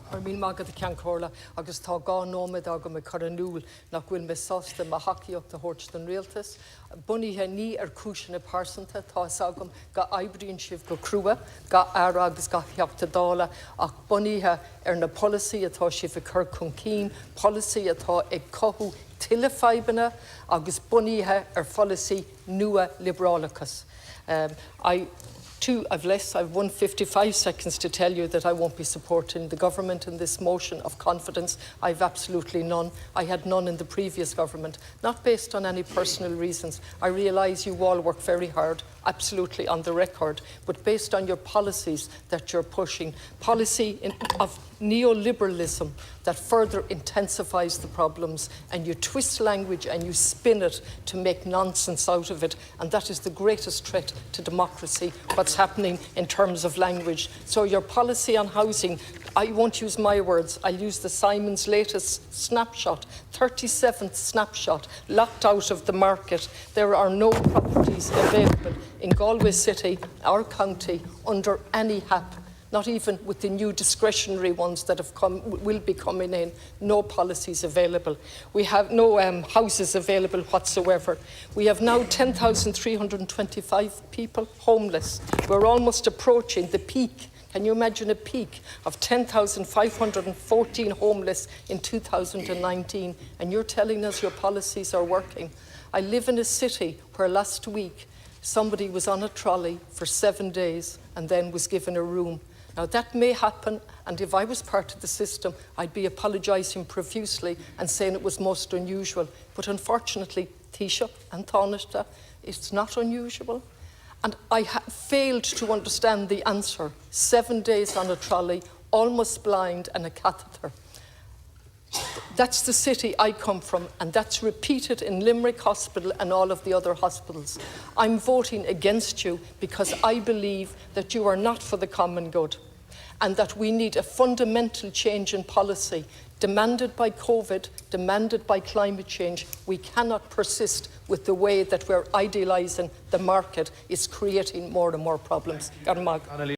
Ar mí magad a cean córa agus tá gá nómad agam me caranúil nach bhfuil me sásta ma haciíocht a hort den Rialtas. Buníthe ní ar cúisina pásanta tá agam ga aibríonn sibh go crua, ga ara agus ga cheapta dála ach buníthe ar na policy atá sibh a chur chun cín, policy atá ag cothú tuile feibanna agus buníthe ar policy nua liberálachas. I've 155 seconds to tell you that I won't be supporting the government in this motion of confidence. I've absolutely none. I had none in the previous government, not based on any personal reasons. I realise you all work very hard, absolutely on the record, but based on your policies that you're pushing, policy of neoliberalism that further intensifies the problems, and you twist language and you spin it to make nonsense out of it, and that is the greatest threat to democracy, what's happening in terms of language. So your policy on housing, I won't use my words, I'll use the Simon's latest snapshot, 37th snapshot, locked out of the market. There are no properties available in Galway City, our county, under any HAP. Not even with the new discretionary ones that will be coming in, no policies available. We have no houses available whatsoever. We have now 10,325 people homeless. We're almost approaching the peak. Can you imagine a peak of 10,514 homeless in 2019? And you're telling us your policies are working. I live in a city where last week somebody was on a trolley for 7 days and then was given a room. Now that may happen, and if I was part of the system, I'd be apologising profusely and saying it was most unusual. But unfortunately, Taoiseach and Taoiseach, it's not unusual. And I failed to understand the answer. 7 days on a trolley, almost blind, and a catheter. That's the city I come from, and that's repeated in Limerick Hospital and all of the other hospitals. I'm voting against you because I believe that you are not for the common good, and that we need a fundamental change in policy, demanded by COVID, demanded by climate change. We cannot persist with the way that we're idealising the market. It's creating more and more problems.